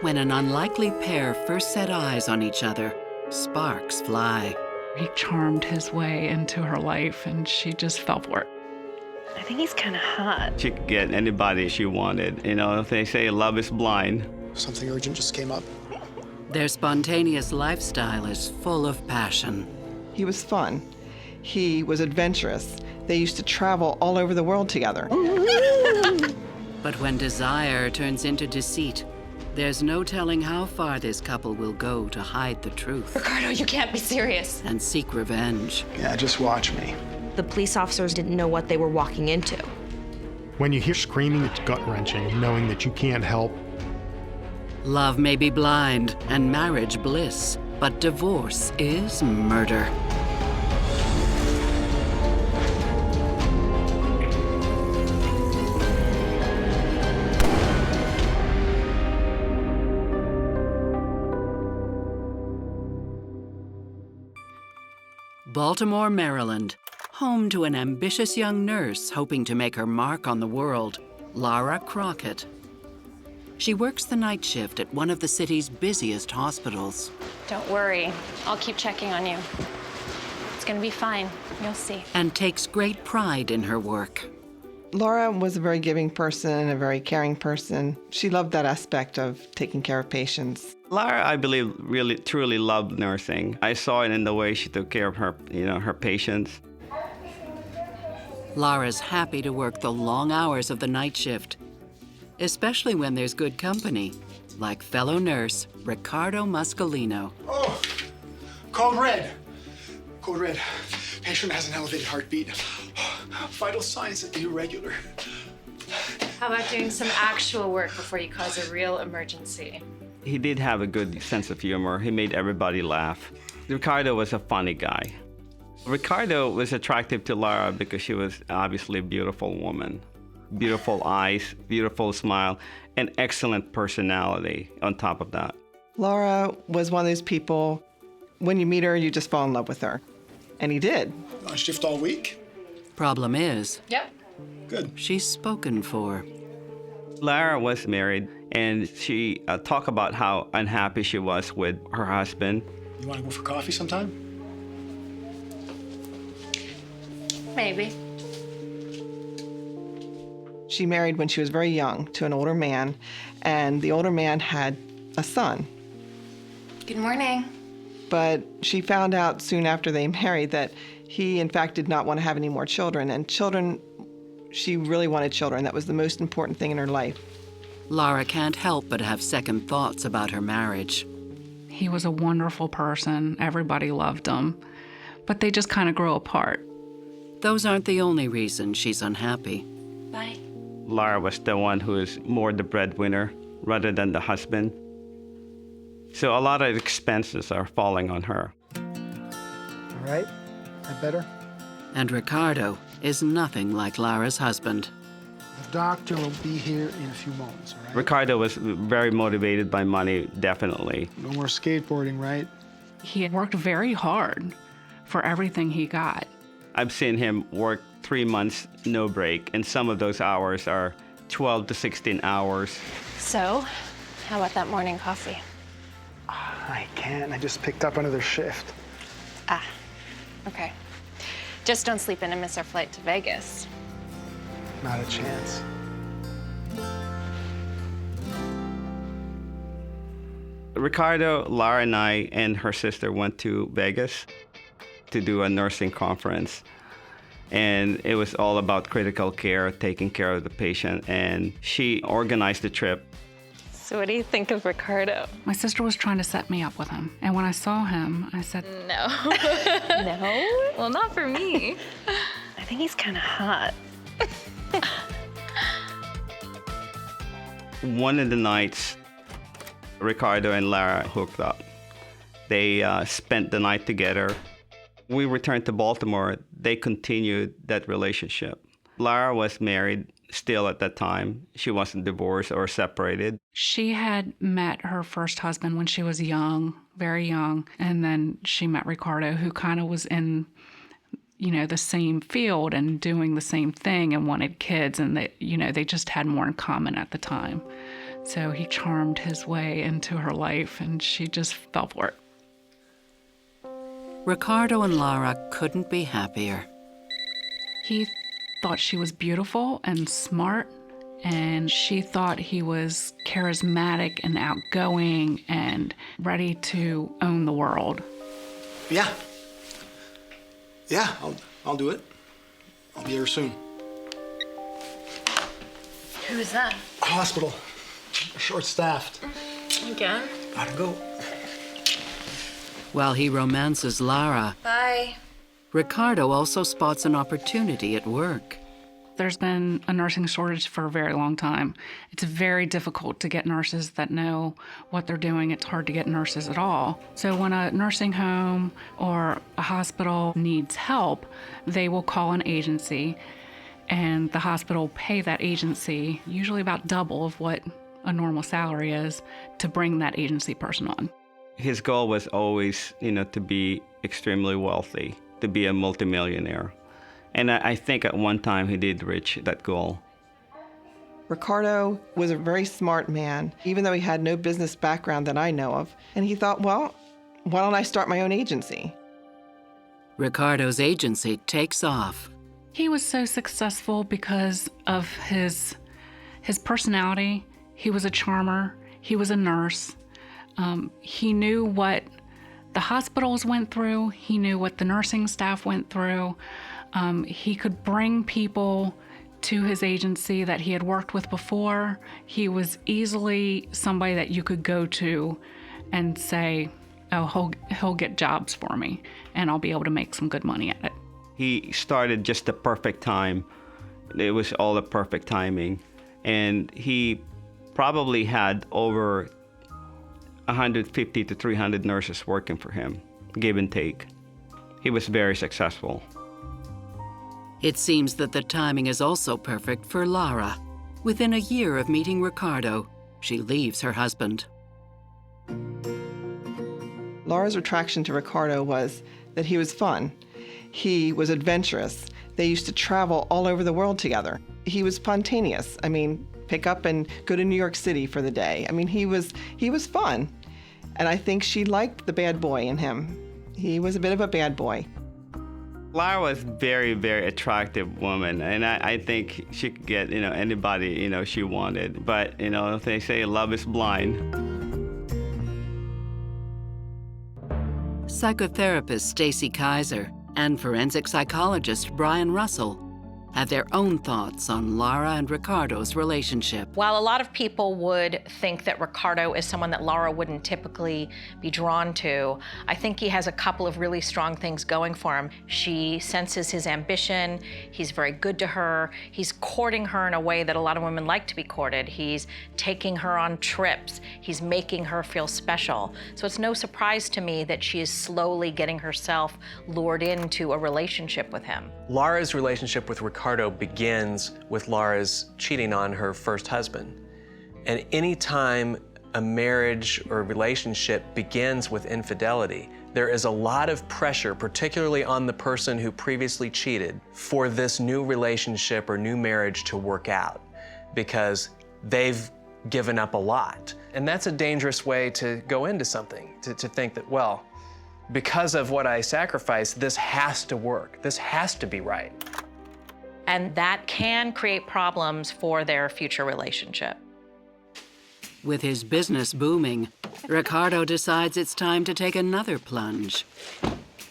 When an unlikely pair first set eyes on each other, sparks fly. He charmed his way into her life, and she just fell for it. I think he's kind of hot. She could get anybody she wanted. You know, they say love is blind. Something urgent just came up. Their spontaneous lifestyle is full of passion. He was fun. He was adventurous. They used to travel all over the world together. But when desire turns into deceit, there's no telling how far this couple will go to hide the truth Ricardo, you can't be serious. and seek revenge. Yeah, just watch me. The police officers didn't know what they were walking into. When you hear screaming, it's gut-wrenching, knowing that you can't help. Love may be blind and marriage bliss, but divorce is murder. Baltimore, Maryland, home to an ambitious young nurse hoping to make her mark on the world, Lara Crockett. She works the night shift at one of the city's busiest hospitals. Don't worry. I'll keep checking on you. It's gonna be fine. You'll see. And takes great pride in her work. Laura was a very giving person, a very caring person. She loved that aspect of taking care of patients. Lara, I believe, really, truly loved nursing. I saw it in the way she took care of her, her patients. Lara's happy to work the long hours of the night shift, especially when there's good company, like fellow nurse Ricardo Muscolino. Oh, code red. Code red. Patient has an elevated heartbeat. Vital signs irregular. How about doing some actual work before you cause a real emergency? He did have a good sense of humor. He made everybody laugh. Ricardo was a funny guy. Ricardo was attractive to Lara because she was obviously a beautiful woman. Beautiful eyes, beautiful smile, and excellent personality on top of that. Laura was one of those people, when you meet her, you just fall in love with her. And he did. On shift all week? Problem is, Yep. Good. she's spoken for. Lara was married, and she talked about how unhappy she was with her husband. You want to go for coffee sometime? Maybe. She married when she was very young to an older man, and the older man had a son. Good morning. But she found out soon after they married that he, in fact, did not want to have any more children. And children, she really wanted children. That was the most important thing in her life. Lara can't help but have second thoughts about her marriage. He was a wonderful person. Everybody loved him. But they just kind of grow apart. Those aren't the only reasons she's unhappy. Bye. Lara was the one who is more the breadwinner rather than the husband. So a lot of expenses are falling on her. All right. That better? And Ricardo is nothing like Lara's husband. The doctor will be here in a few moments, all right? Ricardo was very motivated by money, definitely. No more skateboarding, right? He had worked very hard for everything he got. I've seen him work 3 months, no break, and some of those hours are 12 to 16 hours. So, how about that morning coffee? I can't. I just picked up another shift. Ah, okay. Just don't sleep in and miss our flight to Vegas. Not a chance. Ricardo, Lara, and I and her sister went to Vegas to do a nursing conference. And it was all about critical care, taking care of the patient. And she organized the trip. So what do you think of Ricardo? My sister was trying to set me up with him. And when I saw him, I said, No. No? Well, not for me. I think he's kind of hot. One of the nights, Ricardo and Lara hooked up. They spent the night together. We returned to Baltimore. They continued that relationship. Lara was married still at that time. She wasn't divorced or separated. she had met her first husband when she was young, very young. And then she met Ricardo, who kind of was in, the same field and doing the same thing and wanted kids. And they just had more in common at the time. So he charmed his way into her life, and she just fell for it. Ricardo and Lara couldn't be happier. He thought she was beautiful and smart, and she thought he was charismatic and outgoing and ready to own the world. Yeah. Yeah, I'll do it. I'll be here soon. Who is that? Hospital. Short-staffed. Again? Gotta go. While he romances Lara, Bye. Ricardo also spots an opportunity at work. There's been a nursing shortage for a very long time. It's very difficult to get nurses that know what they're doing. It's hard to get nurses at all. So when a nursing home or a hospital needs help, they will call an agency, and the hospital pay that agency usually about double of what a normal salary is to bring that agency person on. His goal was always, to be extremely wealthy, to be a multimillionaire. And I think at one time he did reach that goal. Ricardo was a very smart man, even though he had no business background that I know of. And he thought, well, why don't I start my own agency? Ricardo's agency takes off. He was so successful because of his personality. He was a charmer. He was a nurse. He knew what the hospitals went through. He knew what the nursing staff went through. He could bring people to his agency that he had worked with before. He was easily somebody that you could go to and say, oh, he'll get jobs for me, and I'll be able to make some good money at it. He started just the perfect time. It was all the perfect timing. And he probably had over 150 to 300 nurses working for him, give and take. He was very successful. It seems that the timing is also perfect for Lara. Within a year of meeting Ricardo, she leaves her husband. Lara's attraction to Ricardo was that he was fun. He was adventurous. They used to travel all over the world together. He was spontaneous. Pick up and go to New York City for the day. He was fun. And I think she liked the bad boy in him. He was a bit of a bad boy. Lara was very, very attractive woman, and I think she could get, anybody, she wanted. But, they say love is blind. Psychotherapist Stacy Kaiser and forensic psychologist Brian Russell have their own thoughts on Lara and Ricardo's relationship. While a lot of people would think that Ricardo is someone that Lara wouldn't typically be drawn to, I think he has a couple of really strong things going for him. She senses his ambition, he's very good to her, he's courting her in a way that a lot of women like to be courted. He's taking her on trips, he's making her feel special. So it's no surprise to me that she is slowly getting herself lured into a relationship with him. Lara's relationship with Ricardo begins with Lara's cheating on her first husband. And any time a marriage or relationship begins with infidelity, there is a lot of pressure, particularly on the person who previously cheated, for this new relationship or new marriage to work out, because they've given up a lot. And that's a dangerous way to go into something, to think that, well, because of what I sacrificed, this has to work, this has to be right. And that can create problems for their future relationship. With his business booming, Ricardo decides it's time to take another plunge.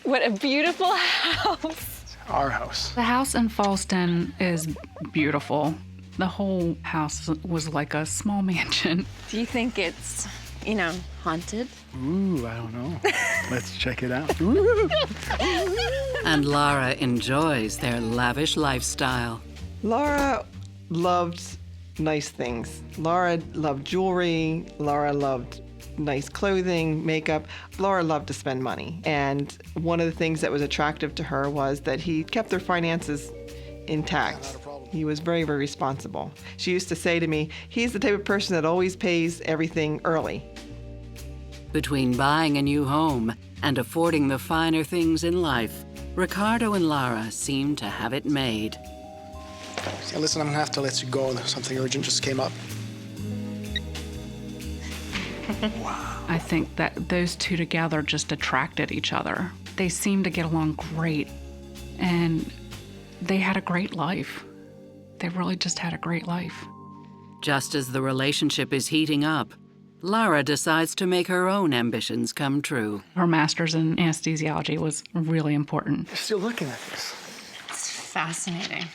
What a beautiful house. It's our house. The house in Fallston is beautiful. The whole house was like a small mansion. Do you think it's, haunted? Ooh, I don't know. Let's check it out. And Lara enjoys their lavish lifestyle. Lara loved nice things. Lara loved jewelry. Lara loved nice clothing, makeup. Lara loved to spend money. And one of the things that was attractive to her was that he kept their finances intact. He was very, very responsible. She used to say to me, he's the type of person that always pays everything early. Between buying a new home and affording the finer things in life, Ricardo and Lara seem to have it made. Listen, I'm gonna have to let you go. Something urgent just came up. Wow. I think that those two together just attracted each other. They seemed to get along great, and they had a great life. They really just had a great life. Just as the relationship is heating up, Lara decides to make her own ambitions come true. Her master's in anesthesiology was really important. You're still looking at this. It's fascinating.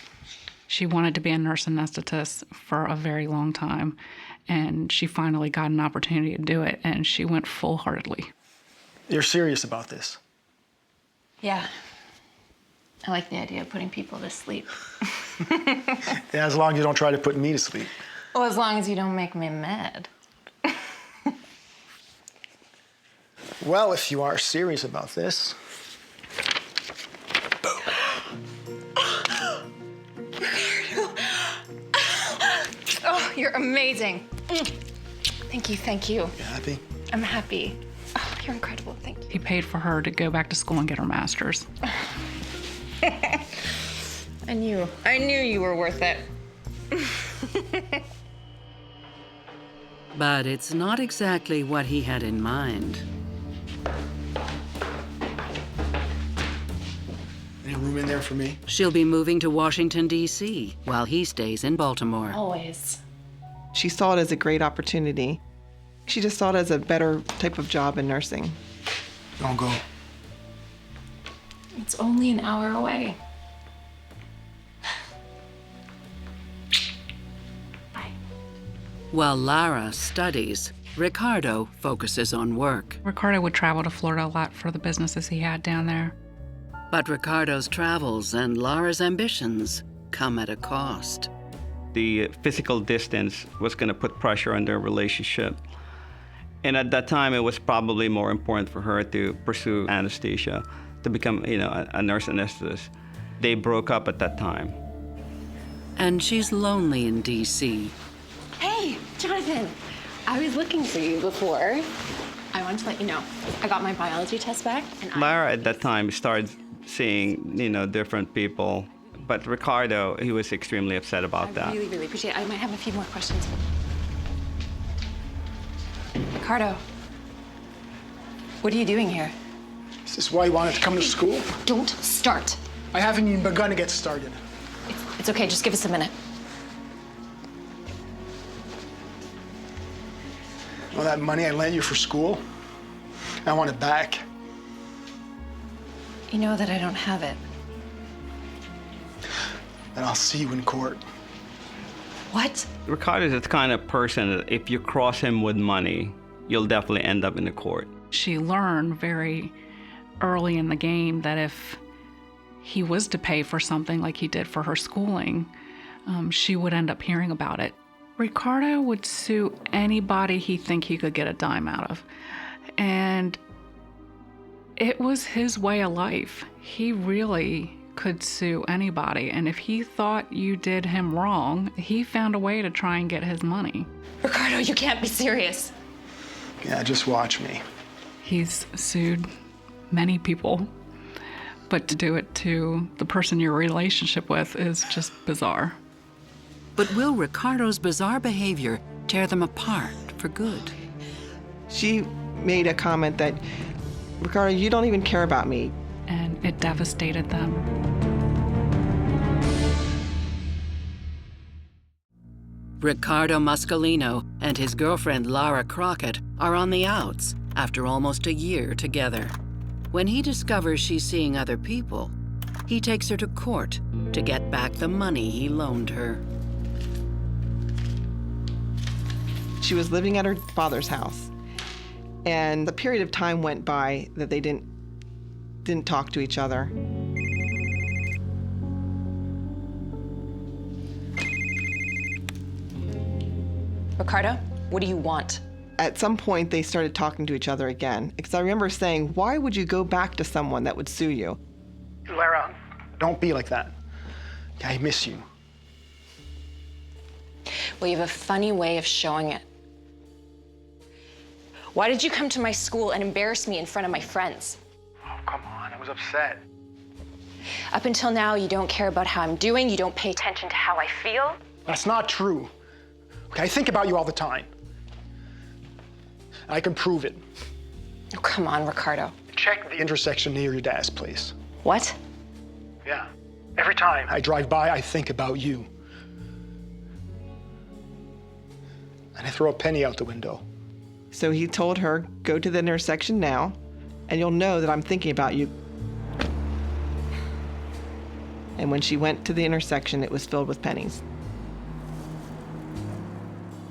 She wanted to be a nurse anesthetist for a very long time, and she finally got an opportunity to do it, and she went full-heartedly. You're serious about this? Yeah. I like the idea of putting people to sleep. Yeah, as long as you don't try to put me to sleep. Well, as long as you don't make me mad. Well, if you are serious about this. Oh, you're amazing. Thank you, thank you. You happy? I'm happy. Oh, you're incredible, thank you. He paid for her to go back to school and get her master's. I knew you were worth it. But it's not exactly what he had in mind. Any room in there for me? She'll be moving to Washington, D.C., while he stays in Baltimore. Always. She saw it as a great opportunity. She just saw it as a better type of job in nursing. Don't go. It's only an hour away. Bye. While Lara studies, Ricardo focuses on work. Ricardo would travel to Florida a lot for the businesses he had down there. But Ricardo's travels and Lara's ambitions come at a cost. The physical distance was going to put pressure on their relationship. And at that time, it was probably more important for her to pursue anesthesia, to become, a nurse anesthetist. They broke up at that time. And she's lonely in D.C. Hey, Jonathan. I was looking for you before. I wanted to let you know. I got my biology test back. And Lara at that time started seeing, different people. But Ricardo, he was extremely upset about that. I really, really appreciate it. I might have a few more questions. Ricardo, what are you doing here? Is this why you wanted to come to school? Don't start. I haven't even begun to get started. It's okay, just give us a minute. All that money I lent you for school, I want it back. You know that I don't have it. And I'll see you in court. What? Ricardo is the kind of person that if you cross him with money, you'll definitely end up in the court. She learned very early in the game that if he was to pay for something like he did for her schooling, she would end up hearing about it. Ricardo would sue anybody he think he could get a dime out of. And it was his way of life. He really could sue anybody, and if he thought you did him wrong, he found a way to try and get his money. Ricardo, you can't be serious. Yeah, just watch me. He's sued many people, but to do it to the person you're in a relationship with is just bizarre. But will Ricardo's bizarre behavior tear them apart for good? She made a comment that, Ricardo, you don't even care about me. And it devastated them. Ricardo Muscolino and his girlfriend Lara Crockett are on the outs after almost a year together. When he discovers she's seeing other people, he takes her to court to get back the money he loaned her. She was living at her father's house, and the period of time went by that they didn't talk to each other. Ricardo, what do you want? At some point, they started talking to each other again, because I remember saying, why would you go back to someone that would sue you? Lara, don't be like that. I miss you. Well, you have a funny way of showing it. Why did you come to my school and embarrass me in front of my friends? Oh, come on, I was upset. Up until now, you don't care about how I'm doing, you don't pay attention to how I feel. That's not true. Okay, I think about you all the time. I can prove it. Oh, come on, Ricardo. Check the intersection near your dad's place. What? Yeah. Every time I drive by, I think about you. And I throw a penny out the window. So he told her, go to the intersection now, and you'll know that I'm thinking about you. And when she went to the intersection, it was filled with pennies.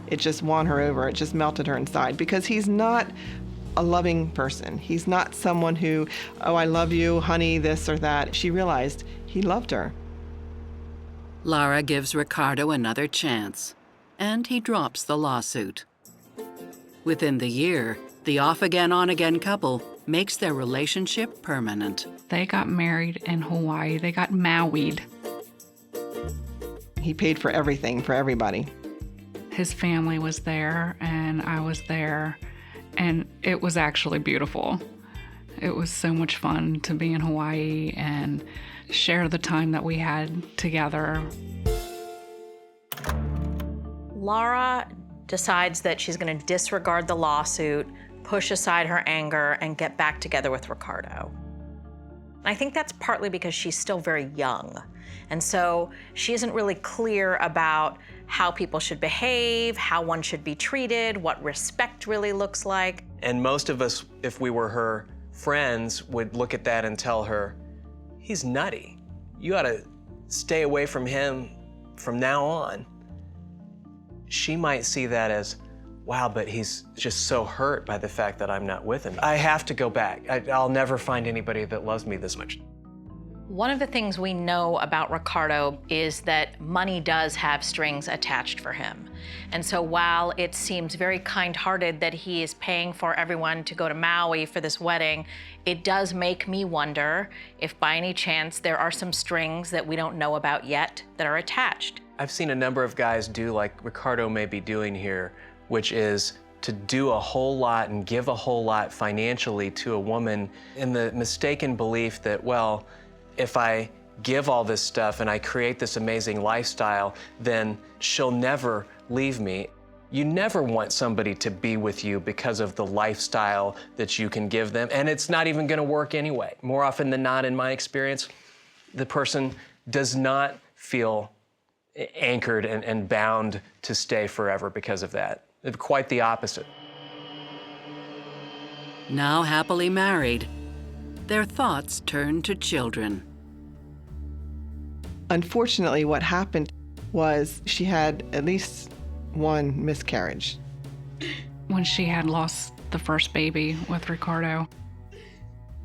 It just won her over. It just melted her inside because he's not a loving person. He's not someone who, oh, I love you, honey, this or that. She realized he loved her. Lara gives Ricardo another chance, and he drops the lawsuit. Within the year, the off-again, on-again couple makes their relationship permanent. They got married in Hawaii. They got Maui'd. He paid for everything for everybody. His family was there, and I was there, and it was actually beautiful. It was so much fun to be in Hawaii and share the time that we had together. Lara decides that she's going to disregard the lawsuit, push aside her anger, and get back together with Ricardo. I think that's partly because she's still very young. And so she isn't really clear about how people should behave, how one should be treated, what respect really looks like. And most of us, if we were her friends, would look at that and tell her, he's nutty. You ought to stay away from him from now on. She might see that as, wow, but he's just so hurt by the fact that I'm not with him. I have to go back. I'll never find anybody that loves me this much. One of the things we know about Ricardo is that money does have strings attached for him. And so while it seems very kind-hearted that he is paying for everyone to go to Maui for this wedding, it does make me wonder if by any chance there are some strings that we don't know about yet that are attached. I've seen a number of guys do like Ricardo may be doing here, which is to do a whole lot and give a whole lot financially to a woman in the mistaken belief that, well, if I give all this stuff and I create this amazing lifestyle, then she'll never leave me. You never want somebody to be with you because of the lifestyle that you can give them, and it's not even gonna work anyway. More often than not, in my experience, the person does not feel anchored and bound to stay forever because of that. Quite the opposite. Now happily married, their thoughts turn to children. Unfortunately, what happened was she had at least one miscarriage. When she had lost the first baby with Ricardo,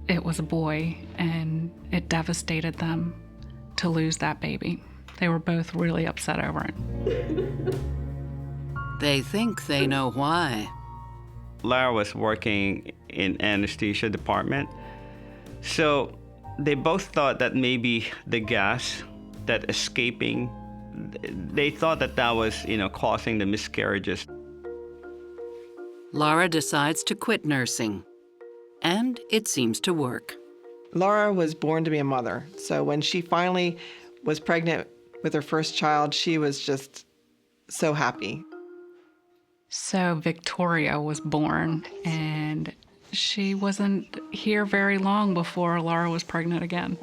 it was a boy, and it devastated them to lose that baby. They were both really upset over it. They think they know why. Lara was working in anesthesia department, so they both thought that maybe the gas that escaping, they thought that that was, causing the miscarriages. Lara decides to quit nursing, and it seems to work. Lara was born to be a mother, so when she finally was pregnant with her first child, she was just so happy. So Victoria was born, and she wasn't here very long before Lara was pregnant again.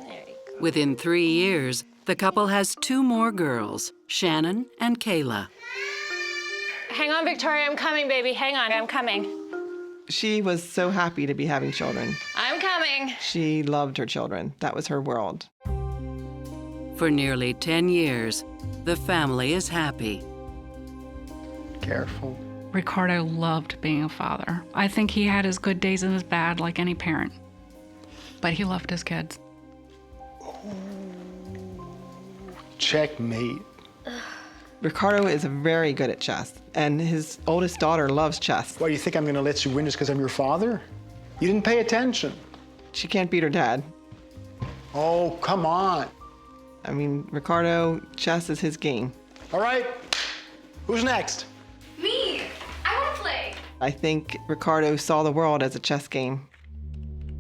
Within 3 years, the couple has 2 more girls, Shannon and Kayla. Hang on, Victoria, I'm coming, baby. Hang on, I'm coming. She was so happy to be having children. I'm coming. She loved her children. That was her world. For nearly 10 years, the family is happy. Careful. Ricardo loved being a father. I think he had his good days and his bad like any parent, but he loved his kids. Checkmate. Ricardo is very good at chess, and his oldest daughter loves chess. Why, you think I'm gonna let you win just because I'm your father? You didn't pay attention. She can't beat her dad. Oh, come on. I mean, Ricardo, chess is his game. All right, who's next? Me! I want to play. I think Ricardo saw the world as a chess game.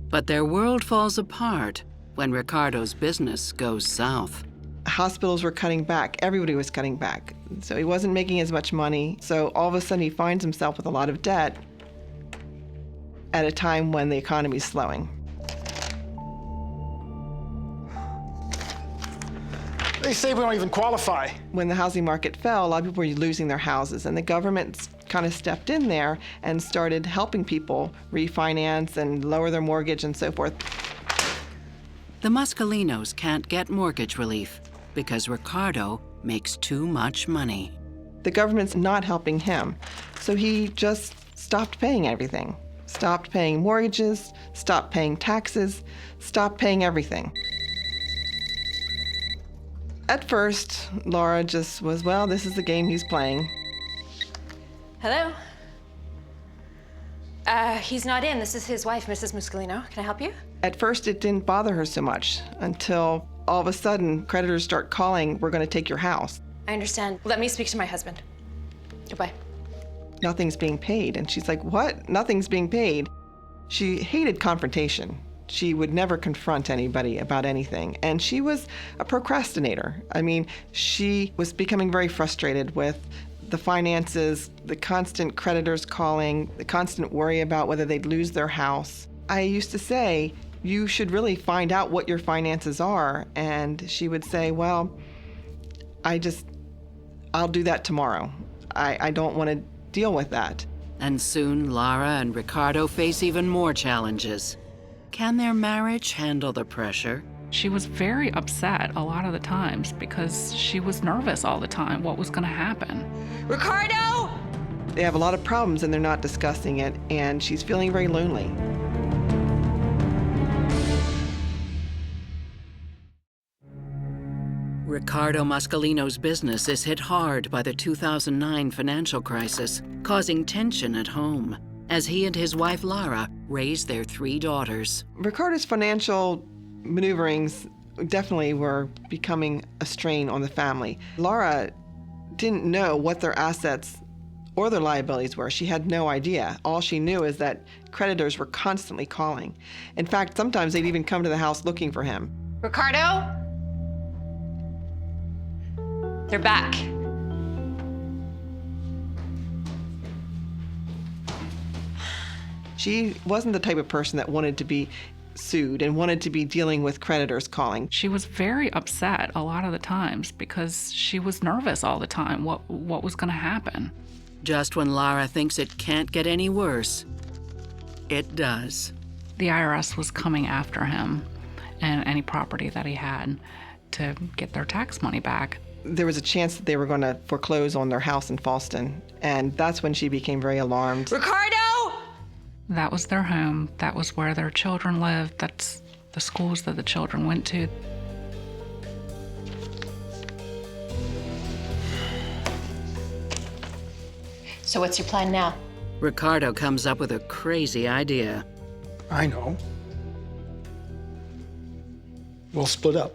But their world falls apart when Ricardo's business goes south. Hospitals were cutting back. Everybody was cutting back. So he wasn't making as much money. So all of a sudden he finds himself with a lot of debt. at a time when the economy's slowing. They say we don't even qualify. When the housing market fell, a lot of people were losing their houses, and the government kind of stepped in there and started helping people refinance and lower their mortgage and so forth. The Muscolinos can't get mortgage relief because Ricardo makes too much money. The government's not helping him, so he just stopped paying everything. Stopped paying mortgages, stopped paying taxes, stopped paying everything. At first, Lara just was, well, this is the game he's playing. Hello? He's not in. This is his wife, Mrs. Muscolino. Can I help you? At first, it didn't bother her so much until all of a sudden, creditors start calling, we're going to take your house. I understand. Let me speak to my husband. Goodbye. Nothing's being paid. And she's like, what? Nothing's being paid. She hated confrontation. She would never confront anybody about anything. And she was a procrastinator. I mean, she was becoming very frustrated with the finances, the constant creditors calling, the constant worry about whether they'd lose their house. I used to say, you should really find out what your finances are. And she would say, well, I'll do that tomorrow. I don't want to deal with that. And soon Lara and Ricardo face even more challenges. Can their marriage handle the pressure? She was very upset a lot of the times because she was nervous all the time what was going to happen. Ricardo! They have a lot of problems and they're not discussing it, and she's feeling very lonely. Ricardo Muscolino's business is hit hard by the 2009 financial crisis, causing tension at home as he and his wife Lara raise their 3 daughters. Ricardo's financial maneuverings definitely were becoming a strain on the family. Lara didn't know what their assets or their liabilities were. She had no idea. All she knew is that creditors were constantly calling. In fact, sometimes they'd even come to the house looking for him. Ricardo? They're back. She wasn't the type of person that wanted to be sued and wanted to be dealing with creditors calling. She was very upset a lot of the times because she was nervous all the time what was going to happen. Just when Lara thinks it can't get any worse, it does. The IRS was coming after him and any property that he had to get their tax money back. There was a chance that they were going to foreclose on their house in Falston, and that's when she became very alarmed. Ricardo! That was their home. That was where their children lived. That's the schools that the children went to. So what's your plan now? Ricardo comes up with a crazy idea. I know. We'll split up.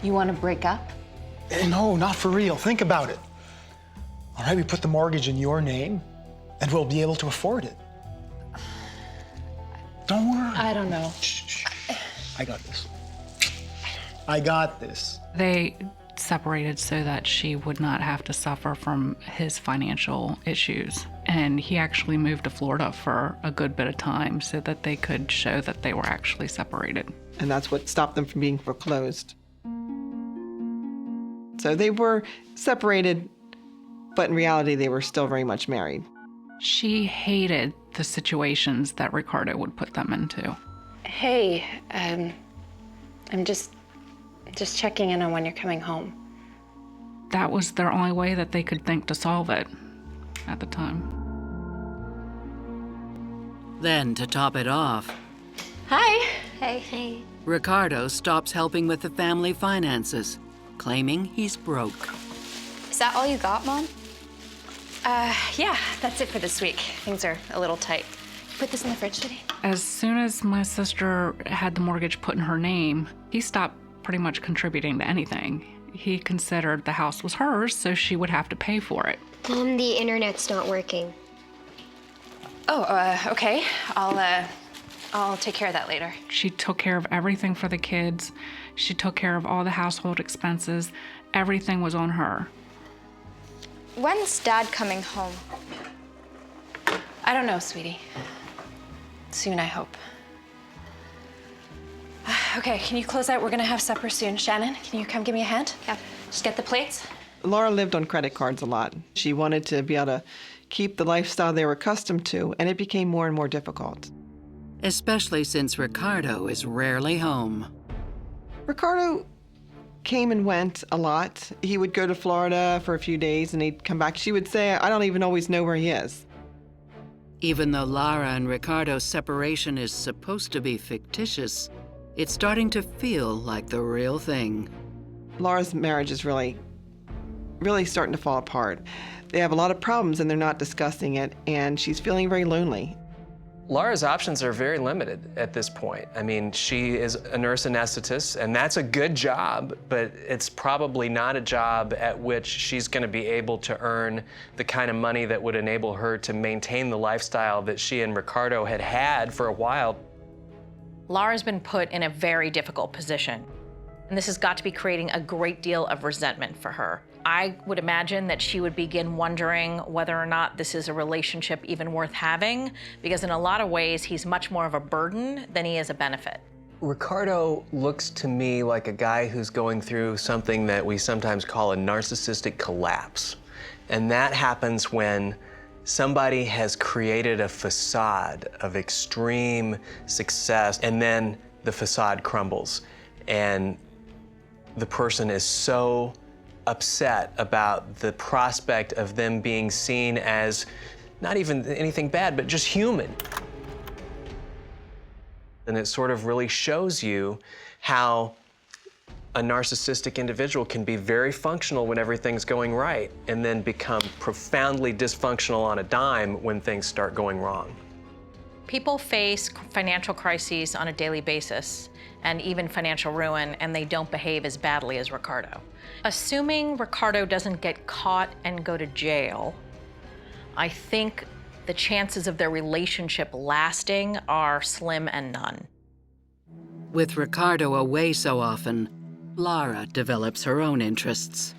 You want to break up? No, not for real. Think about it. All right, we put the mortgage in your name, and we'll be able to afford it. Don't worry. I don't know. Shh. I got this. I got this. They separated so that she would not have to suffer from his financial issues. And he actually moved to Florida for a good bit of time so that they could show that they were actually separated. And that's what stopped them from being foreclosed. So they were separated, but in reality, they were still very much married. She hated the situations that Ricardo would put them into. Hey, I'm just checking in on when you're coming home. That was their only way that they could think to solve it at the time. Then, to top it off, Hi. Hey. Ricardo stops helping with the family finances, claiming he's broke. Is that all you got, Mom? Yeah, that's it for this week. Things are a little tight. Put this in the fridge today. As soon as my sister had the mortgage put in her name, he stopped pretty much contributing to anything. He considered the house was hers, so she would have to pay for it. Mom, the internet's not working. Oh, okay. I'll take care of that later. She took care of everything for the kids. She took care of all the household expenses. Everything was on her. When's Dad coming home? I don't know, sweetie. Soon, I hope. Okay, can you close out? We're gonna have supper soon. Shannon, can you come give me a hand? Yeah. Just get the plates. Lara lived on credit cards a lot. She wanted to be able to keep the lifestyle they were accustomed to, and it became more and more difficult. Especially since Ricardo is rarely home. Ricardo came and went a lot. He would go to Florida for a few days and he'd come back. She would say, I don't even always know where he is. Even though Lara and Ricardo's separation is supposed to be fictitious, it's starting to feel like the real thing. Lara's marriage is really starting to fall apart. They have a lot of problems and they're not discussing it, and she's feeling very lonely. Lara's options are very limited at this point. I mean, she is a nurse anesthetist, and that's a good job, but it's probably not a job at which she's going to be able to earn the kind of money that would enable her to maintain the lifestyle that she and Ricardo had had for a while. Lara's been put in a very difficult position, and this has got to be creating a great deal of resentment for her. I would imagine that she would begin wondering whether or not this is a relationship even worth having, because in a lot of ways, he's much more of a burden than he is a benefit. Ricardo looks to me like a guy who's going through something that we sometimes call a narcissistic collapse. And that happens when somebody has created a facade of extreme success, and then the facade crumbles. And the person is so upset about the prospect of them being seen as not even anything bad, but just human. And it sort of really shows you how a narcissistic individual can be very functional when everything's going right, and then become profoundly dysfunctional on a dime when things start going wrong. People face financial crises on a daily basis, and even financial ruin, and they don't behave as badly as Ricardo. Assuming Ricardo doesn't get caught and go to jail, I think the chances of their relationship lasting are slim and none. With Ricardo away so often, Lara develops her own interests.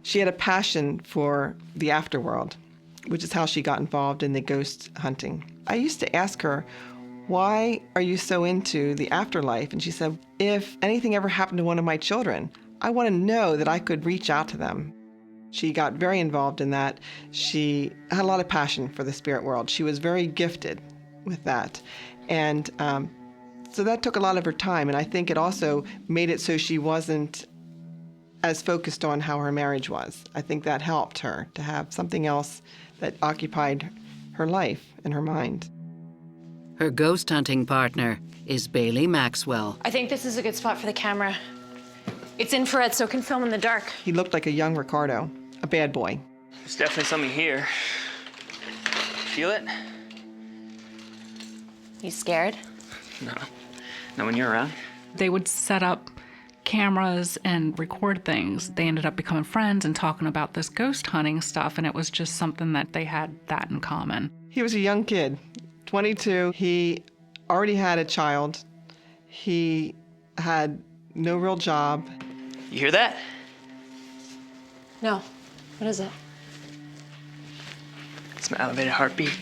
She had a passion for the afterworld, which is how she got involved in the ghost hunting. I used to ask her, why are you so into the afterlife? And she said, if anything ever happened to one of my children, I want to know that I could reach out to them. She got very involved in that. She had a lot of passion for the spirit world. She was very gifted with that. And so that took a lot of her time. And I think it also made it so she wasn't as focused on how her marriage was. I think that helped her to have something else that occupied her life and her mind. Her ghost hunting partner is Bailey Maxwell. I think this is a good spot for the camera. It's infrared, so it can film in the dark. He looked like a young Ricardo, a bad boy. There's definitely something here. Feel it? You scared? No. Not when you're around. They would set up cameras and record things. They ended up becoming friends and talking about this ghost hunting stuff, and it was just something that they had that in common. He was a young kid, 22. He already had a child. He had no real job. You hear that? No. What is it? It's my elevated heartbeat.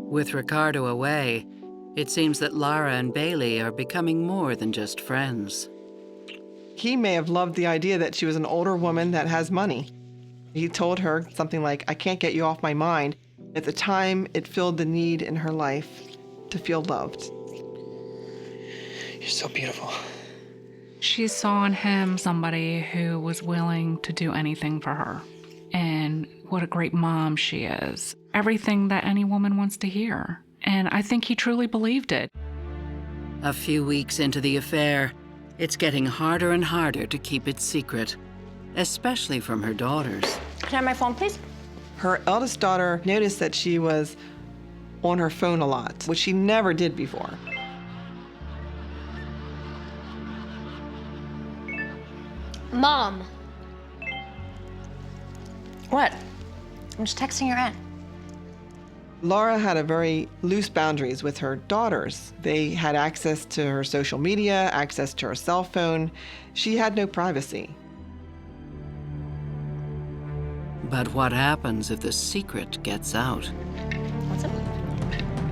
With Ricardo away, it seems that Lara and Bailey are becoming more than just friends. He may have loved the idea that she was an older woman that has money. He told her something like, I can't get you off my mind. At the time, it filled the need in her life to feel loved. You're so beautiful. She saw in him somebody who was willing to do anything for her. And what a great mom she is. Everything that any woman wants to hear. And I think he truly believed it. A few weeks into the affair, it's getting harder and harder to keep it secret, especially from her daughters. Can I have my phone, please? Her eldest daughter noticed that she was on her phone a lot, which she never did before. Mom. What? I'm just texting your aunt. Lara had a very loose boundaries with her daughters. They had access to her social media, access to her cell phone. She had no privacy. But what happens if the secret gets out? What's up?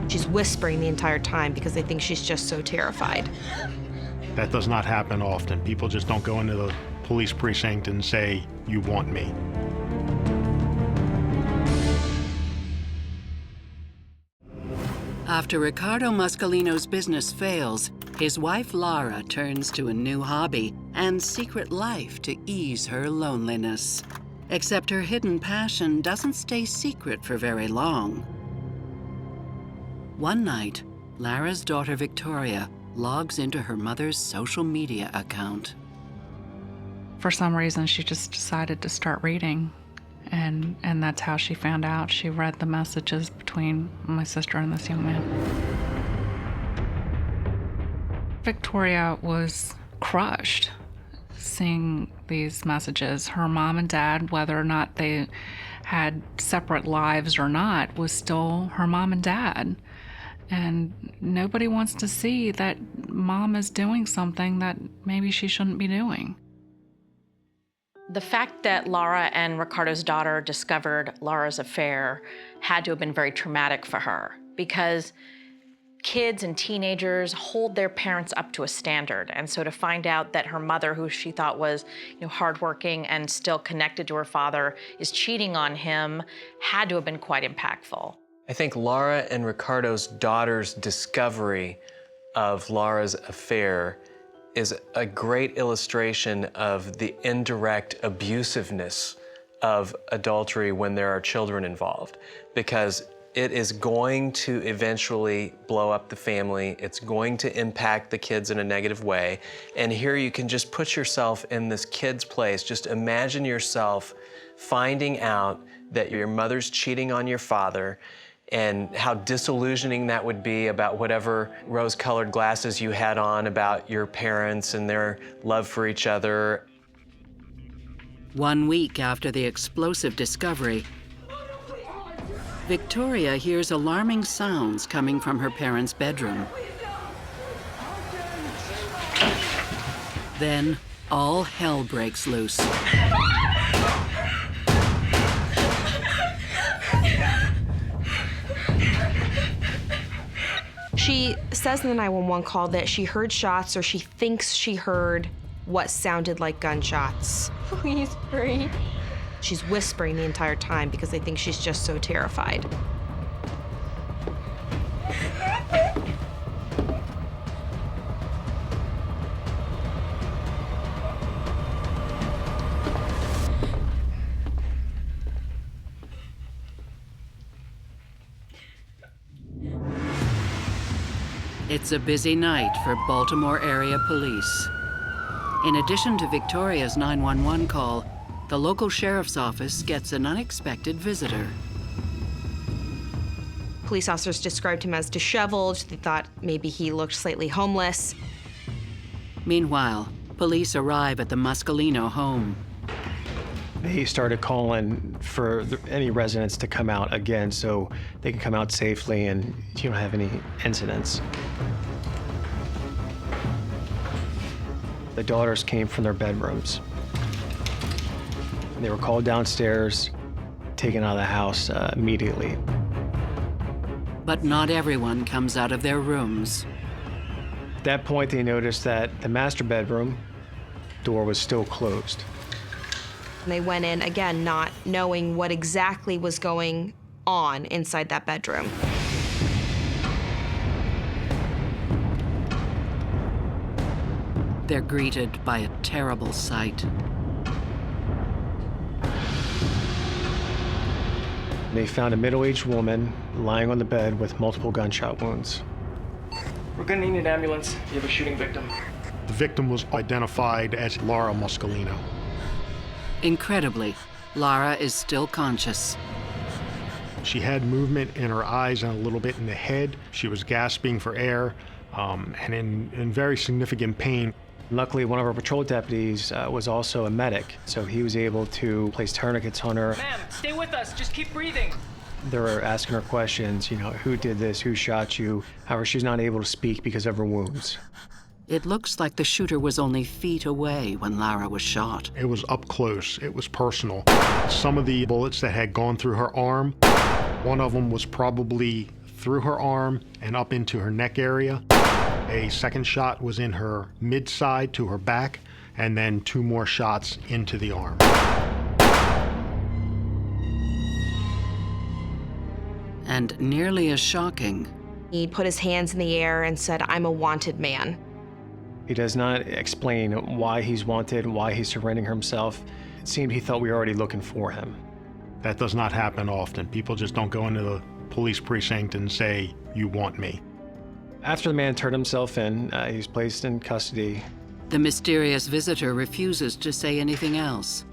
She's whispering the entire time because they think she's just so terrified. That does not happen often. People just don't go into the police precinct and say, "You want me." After Ricardo Muscolino's business fails, his wife Lara turns to a new hobby and secret life to ease her loneliness. Except her hidden passion doesn't stay secret for very long. One night, Lara's daughter Victoria logs into her mother's social media account. For some reason, she just decided to start reading. And that's how she found out. She read the messages between my sister and this young man. Victoria was crushed seeing these messages. Her mom and dad, whether or not they had separate lives or not, was still her mom and dad. And nobody wants to see that mom is doing something that maybe she shouldn't be doing. The fact that Lara and Ricardo's daughter discovered Lara's affair had to have been very traumatic for her, because kids and teenagers hold their parents up to a standard. And so to find out that her mother, who she thought was, hardworking and still connected to her father, is cheating on him, had to have been quite impactful. I think Lara and Ricardo's daughter's discovery of Lara's affair is a great illustration of the indirect abusiveness of adultery when there are children involved, because it is going to eventually blow up the family. It's going to impact the kids in a negative way. And here you can just put yourself in this kid's place. Just imagine yourself finding out that your mother's cheating on your father, and how disillusioning that would be about whatever rose-colored glasses you had on about your parents and their love for each other. 1 week after the explosive discovery, Victoria hears alarming sounds coming from her parents' bedroom. Then, all hell breaks loose. She says in the 911 call that she heard shots, or she thinks she heard what sounded like gunshots. Please hurry. She's whispering the entire time because they think she's just so terrified. It's a busy night for Baltimore area police. In addition to Victoria's 911 call, the local sheriff's office gets an unexpected visitor. Police officers described him as disheveled. They thought maybe he looked slightly homeless. Meanwhile, police arrive at the Muscolino home. They started calling for any residents to come out again so they can come out safely and you don't have any incidents. The daughters came from their bedrooms. They were called downstairs, taken out of the house immediately. But not everyone comes out of their rooms. At that point, they noticed that the master bedroom door was still closed. And they went in, again, not knowing what exactly was going on inside that bedroom. They're greeted by a terrible sight. They found a middle-aged woman lying on the bed with multiple gunshot wounds. We're gonna need an ambulance. You have a shooting victim. The victim was identified as Lara Muscolino. Incredibly, Lara is still conscious. She had movement in her eyes and a little bit in the head. She was gasping for air and in very significant pain. Luckily, one of our patrol deputies was also a medic, so he was able to place tourniquets on her. Ma'am, stay with us. Just keep breathing. They're asking her questions, who did this, who shot you? However, she's not able to speak because of her wounds. It looks like the shooter was only feet away when Lara was shot. It was up close. It was personal. Some of the bullets that had gone through her arm, one of them was probably through her arm and up into her neck area. A second shot was in her mid-side to her back, and then 2 more shots into the arm. And nearly as shocking, He put his hands in the air and said, "I'm a wanted man." He does not explain why he's wanted, why he's surrendering himself. It seemed he thought we were already looking for him. That does not happen often. People just don't go into the police precinct and say, "You want me." After the man turned himself in, he's placed in custody. the mysterious visitor refuses to say anything else.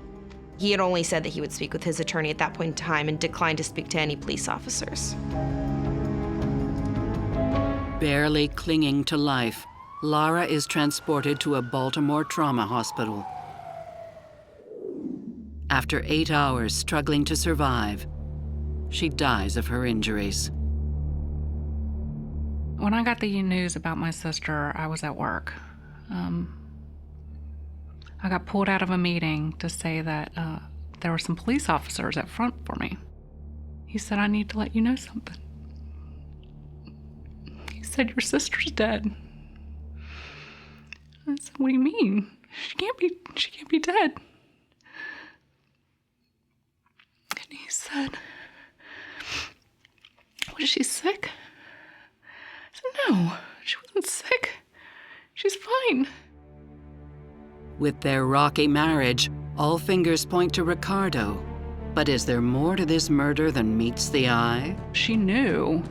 He had only said that he would speak with his attorney at that point in time and declined to speak to any police officers. Barely clinging to life, Lara is transported to a Baltimore trauma hospital. After 8 hours struggling to survive, she dies of her injuries. When I got the news about my sister, I was at work. I got pulled out of a meeting to say that there were some police officers at front for me. He said, "I need to let you know something." He said, "Your sister's dead." I said, "What do you mean? She can't be dead." And he said, "Was she sick?" I said, "No, she wasn't sick. She's fine." With their rocky marriage, all fingers point to Ricardo. But is there more to this murder than meets the eye? She knew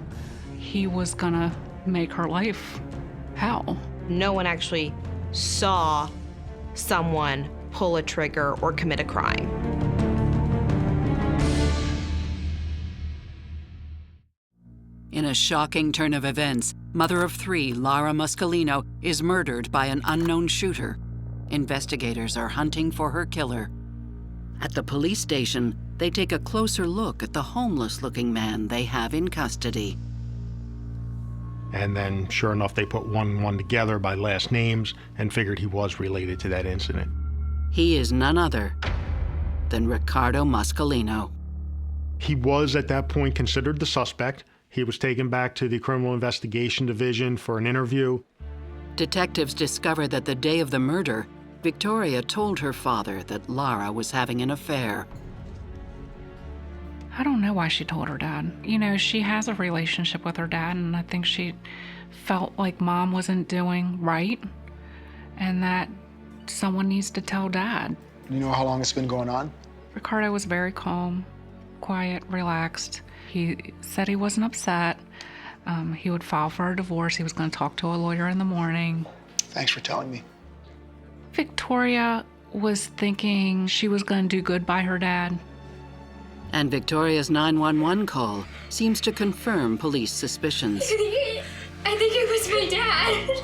he was gonna make her life hell. No one actually saw someone pull a trigger or commit a crime. In a shocking turn of events, mother of 3, Lara Muscolino, is murdered by an unknown shooter. Investigators are hunting for her killer. At the police station, they take a closer look at the homeless-looking man they have in custody. And then, sure enough, they put one and one together by last names and figured he was related to that incident. He is none other than Ricardo Muscolino. He was, at that point, considered the suspect. He was taken back to the Criminal Investigation Division for an interview. Detectives discover that the day of the murder, Victoria told her father that Lara was having an affair. I don't know why she told her dad. You know, she has a relationship with her dad, and I think she felt like mom wasn't doing right and that someone needs to tell dad. You know how long it's been going on? Ricardo was very calm, quiet, relaxed. He said he wasn't upset. He would file for a divorce. He was going to talk to a lawyer in the morning. Thanks for telling me. Victoria was thinking she was going to do good by her dad. And Victoria's 911 call seems to confirm police suspicions. I think it was my dad.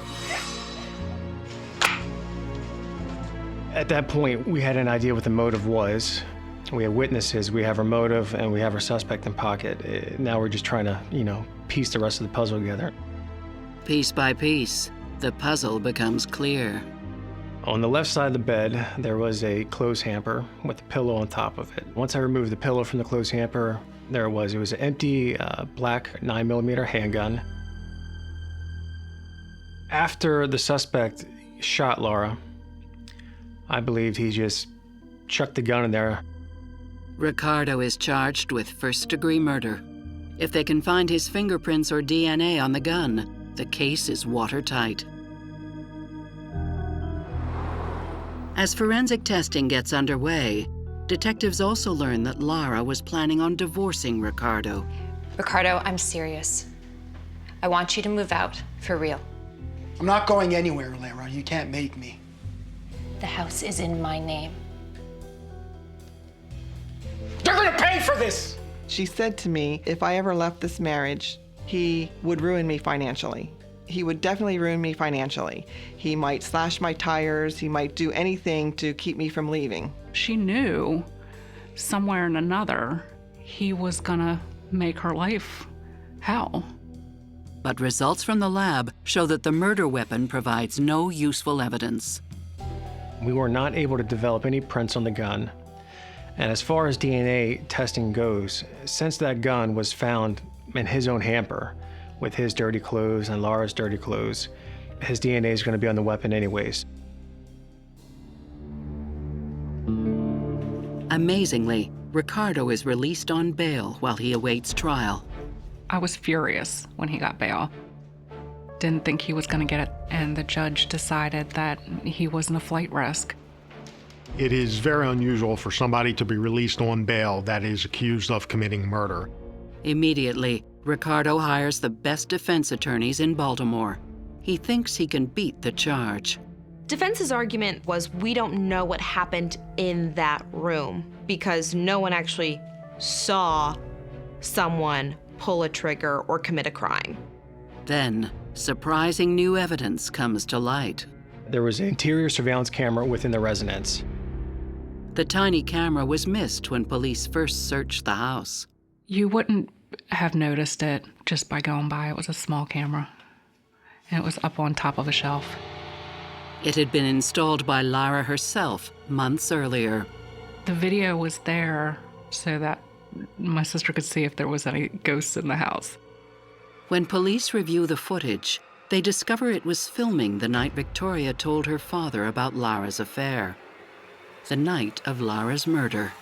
At that point, we had an idea what the motive was. We have witnesses, we have our motive, and we have our suspect in pocket. Now we're just trying to, piece the rest of the puzzle together. Piece by piece, the puzzle becomes clear. On the left side of the bed, there was a clothes hamper with a pillow on top of it. Once I removed the pillow from the clothes hamper, there it was. It was an empty black 9mm handgun. After the suspect shot Lara, I believed he just chucked the gun in there. Ricardo is charged with first-degree murder. If they can find his fingerprints or DNA on the gun, the case is watertight. As forensic testing gets underway, detectives also learn that Lara was planning on divorcing Ricardo. Ricardo, I'm serious. I want you to move out, for real. I'm not going anywhere, Lara. You can't make me. The house is in my name. They're gonna pay for this! She said to me, if I ever left this marriage, he would ruin me financially. He would definitely ruin me financially. He might slash my tires, he might do anything to keep me from leaving. She knew somewhere in another he was gonna make her life hell. But results from the lab show that the murder weapon provides no useful evidence. We were not able to develop any prints on the gun. And as far as DNA testing goes, since that gun was found in his own hamper with his dirty clothes and Lara's dirty clothes, his DNA is going to be on the weapon anyways. Amazingly, Ricardo is released on bail while he awaits trial. I was furious when he got bail. Didn't think he was going to get it, and the judge decided that he wasn't a flight risk. It is very unusual for somebody to be released on bail that is accused of committing murder. Immediately, Ricardo hires the best defense attorneys in Baltimore. He thinks he can beat the charge. Defense's argument was, we don't know what happened in that room because no one actually saw someone pull a trigger or commit a crime. Then, surprising new evidence comes to light. There was an interior surveillance camera within the residence. The tiny camera was missed when police first searched the house. You wouldn't have noticed it just by going by. It was a small camera, and it was up on top of a shelf. It had been installed by Lara herself months earlier. The video was there so that my sister could see if there was any ghosts in the house. When police review the footage, they discover it was filming the night Victoria told her father about Lara's affair. The night of Lara's murder.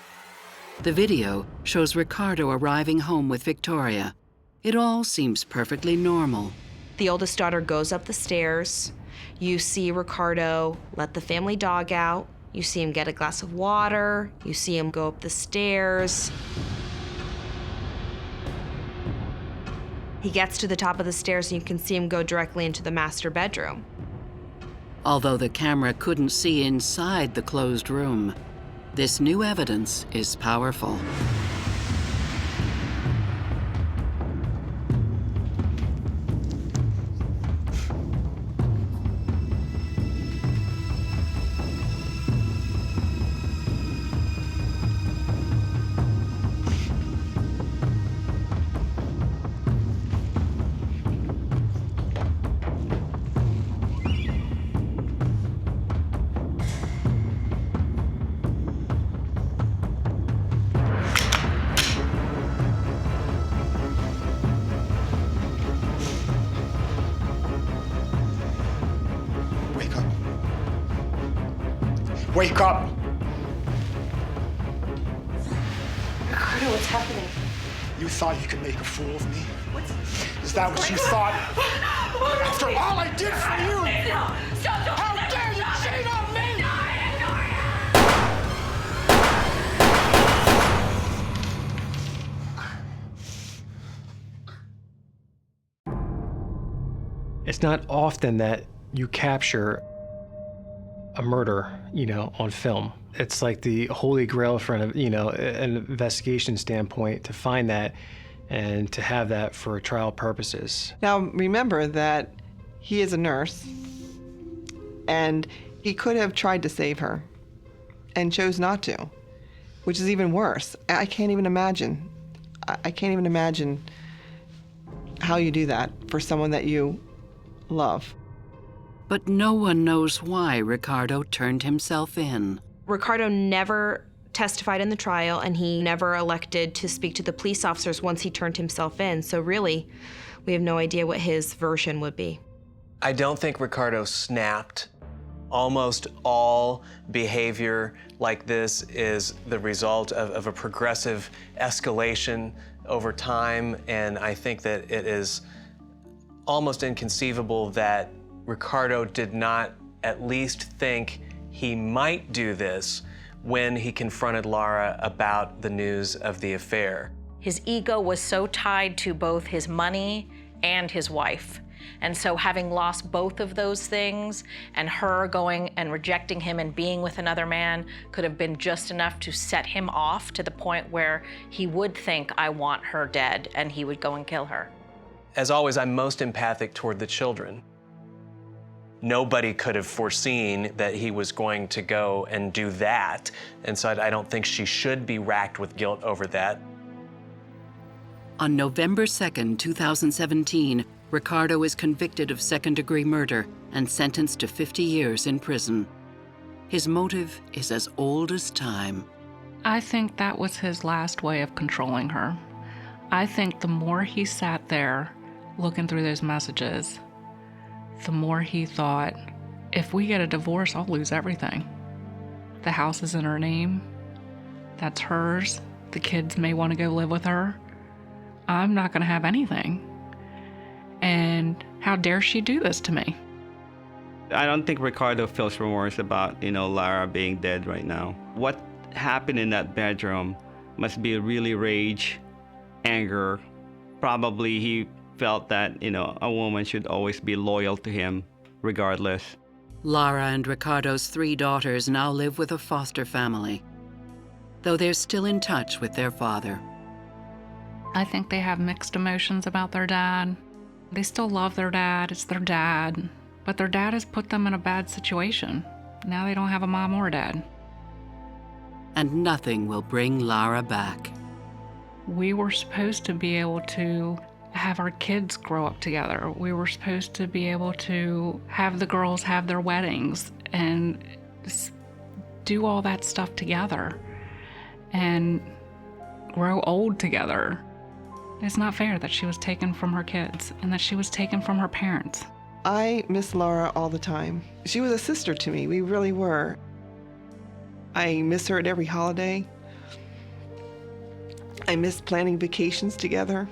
The video shows Ricardo arriving home with Victoria. It all seems perfectly normal. The oldest daughter goes up the stairs. You see Ricardo let the family dog out. You see him get a glass of water. You see him go up the stairs. He gets to the top of the stairs and you can see him go directly into the master bedroom. Although the camera couldn't see inside the closed room, this new evidence is powerful. Wake up! Ricardo, what's happening? You thought you could make a fool of me? Is that what you thought? After all I did for you! How dare you cheat on me! It's not often that you capture a murder, on film. It's like the holy grail from, an investigation standpoint to find that and to have that for trial purposes. Now, remember that he is a nurse, and he could have tried to save her and chose not to, which is even worse. I can't even imagine. I can't even imagine how you do that for someone that you love. But no one knows why Ricardo turned himself in. Ricardo never testified in the trial, and he never elected to speak to the police officers once he turned himself in. So really, we have no idea what his version would be. I don't think Ricardo snapped. Almost all behavior like this is the result of a progressive escalation over time, and I think that it is almost inconceivable that Ricardo did not at least think he might do this when he confronted Lara about the news of the affair. His ego was so tied to both his money and his wife. And so having lost both of those things and her going and rejecting him and being with another man could have been just enough to set him off to the point where he would think, I want her dead, and he would go and kill her. As always, I'm most empathic toward the children. Nobody could have foreseen that he was going to go and do that. And so I don't think she should be racked with guilt over that. On November 2nd, 2017, Ricardo is convicted of second-degree murder and sentenced to 50 years in prison. His motive is as old as time. I think that was his last way of controlling her. I think the more he sat there looking through those messages, the more he thought, if we get a divorce, I'll lose everything. The house is in her name. That's hers. The kids may want to go live with her. I'm not going to have anything. And how dare she do this to me? I don't think Ricardo feels remorse about, Lara being dead right now. What happened in that bedroom must be really rage, anger. Probably he felt that, a woman should always be loyal to him, regardless. Lara and Ricardo's 3 daughters now live with a foster family, though they're still in touch with their father. I think they have mixed emotions about their dad. They still love their dad. It's their dad. But their dad has put them in a bad situation. Now they don't have a mom or a dad. And nothing will bring Lara back. We were supposed to be able to have our kids grow up together. We were supposed to be able to have the girls have their weddings and do all that stuff together and grow old together. It's not fair that she was taken from her kids and that she was taken from her parents. I miss Lara all the time. She was a sister to me. We really were. I miss her at every holiday. I miss planning vacations together.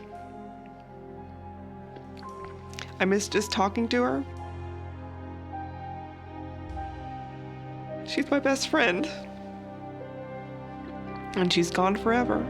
I miss just talking to her. She's my best friend. And she's gone forever.